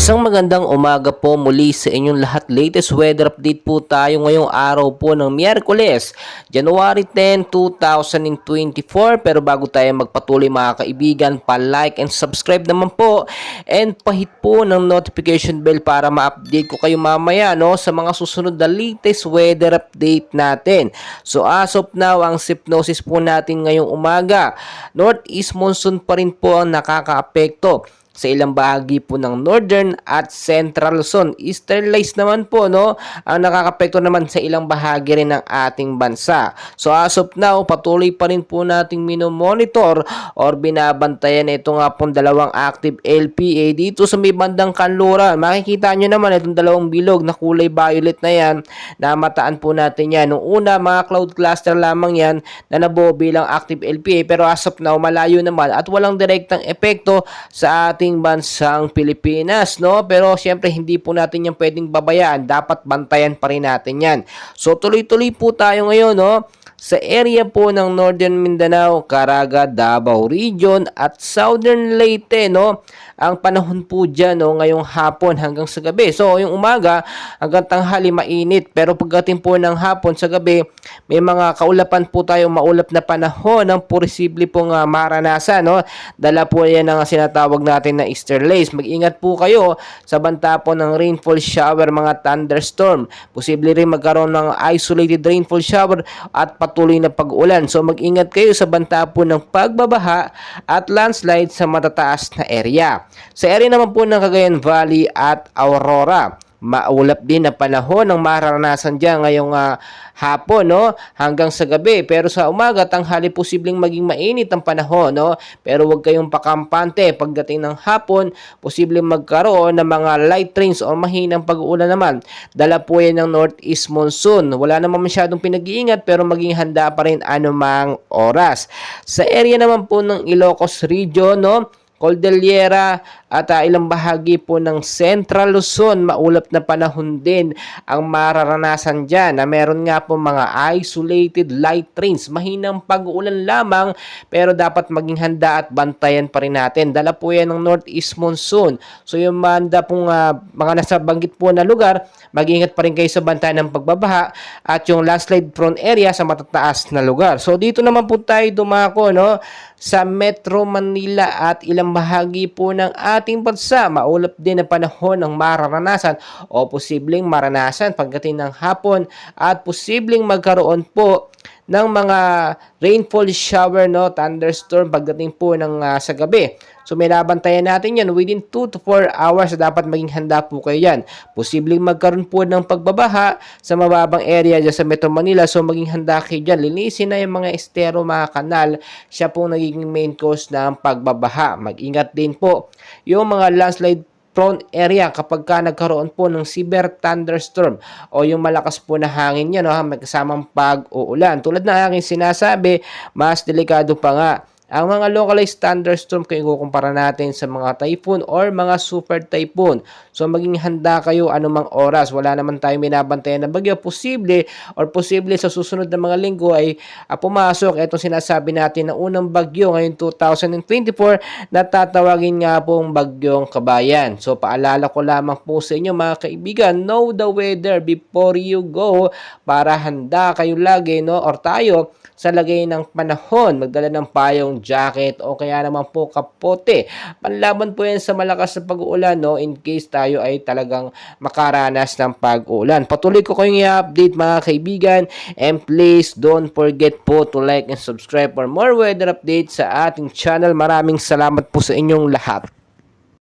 Isang magandang umaga po muli sa inyong lahat. Latest weather update po tayo ngayong araw po ng Miyerkules, January 10, 2024. Pero bago tayo magpatuloy mga kaibigan, pa-like and subscribe naman po and pahit po ng notification bell para ma-update ko kayo mamaya sa mga susunod na latest weather update natin. So as of now, ang hypnosis po natin ngayong umaga, northeast monsoon pa rin po ang nakakaapekto sa ilang bahagi po ng Northern at Central Luzon. Eastern Lights naman po ang nakakapekto naman sa ilang bahagi rin ng ating bansa. So as of now, patuloy pa rin po nating minomonitor or binabantayan ito nga pong dalawang active LPA dito sa may bandang Kanluran. Makikita nyo naman itong dalawang bilog na kulay violet na yan, na mataan po natin yan. Nung una, mga cloud cluster lamang yan na nabuo bilang active LPA, pero as of now, malayo naman at walang direktang epekto sa ating bansang Pilipinas, pero syempre hindi po natin yan pwedeng babayaan, dapat bantayan pa rin natin yan. So tuloy-tuloy po tayo ngayon sa area po ng Northern Mindanao, Caraga, Davao Region at Southern Leyte, ang panahon po dyan ngayong hapon hanggang sa gabi. So yung umaga hanggang tanghali mainit, pero pagdating po ng hapon sa gabi, may mga kaulapan po tayo, maulap na panahon ng posible pong maranasan. Dala po yan ang sinatawag natin na easterlies. Mag-ingat po kayo sa banta po ng rainfall shower, mga thunderstorm. Posible rin magkaroon ng isolated rainfall shower at patuloy na pag-ulan. So mag-ingat kayo sa banta po ng pagbabaha at landslide sa matataas na area. Sa area naman po ng Cagayan Valley at Aurora, maulap din na panahon ng mararanasan dyan ngayong hapon hanggang sa gabi. Pero sa umaga, tanghali posibleng maging mainit ang panahon. Pero huwag kayong pakampante. Pagdating ng hapon, posibleng magkaroon ng mga light rains o mahinang pag-uulan naman. Dala po yan ng northeast monsoon. Wala naman masyadong pinag-iingat, pero maging handa pa rin anumang oras. Sa area naman po ng Ilocos Region, Cordillera at ilang bahagi po ng Central Luzon, maulap na panahon din ang mararanasan dyan, na meron nga po mga isolated light rains, mahinang pag-uulan lamang, pero dapat maging handa at bantayan pa rin natin. Dala po yan ng northeast monsoon. So yung manda pong mga nasa banggit po na lugar, mag-ingat pa rin kayo sa bantayan ng pagbabaha at yung landslide prone area sa matataas na lugar. So dito naman po tayo dumako sa Metro Manila at ilang bahagi po ng ating bansa. Maulap din ang panahon ng mararanasan o posibleng maranasan pagdating ng hapon, at posibleng magkaroon po ng mga rainfall shower, thunderstorm pagdating po ng sa gabi. So may nabantayan natin yan within 2 to 4 hours. Dapat maging handa po kayo yan. Posibleng magkaroon po ng pagbabaha sa mababang area dyan sa Metro Manila. So maging handa kayo dyan. Linisin na yung mga estero, mga kanal. Siya po nagiging main cause ng pagbabaha. Mag-ingat din po yung mga landslide prone area kapag ka nagkaroon po ng severe thunderstorm o yung malakas po na hangin yan, may kasamang pag-uulan. Tulad na aking sinasabi, mas delikado pa nga ang mga localized thunderstorm kung ikukumpara natin sa mga typhoon or mga super typhoon. So maging handa kayo anumang oras. Wala naman tayong binabantayan na bagyo. Posible sa susunod na mga linggo ay pumasok itong sinasabi natin na unang bagyo ngayong 2024 na tatawagin nga pong Bagyong Kabayan. So paalala ko lamang po sa inyo mga kaibigan, know the weather before you go para handa kayo lagi or tayo sa lagay ng panahon. Magdala ng payong, jacket o kaya naman po kapote. Panlaban po yan sa malakas na pag-uulan in case tayo ay talagang makaranas ng pag-uulan. Patuloy ko kayong i-update mga kaibigan, and please don't forget po to like and subscribe for more weather updates sa ating channel. Maraming salamat po sa inyong lahat.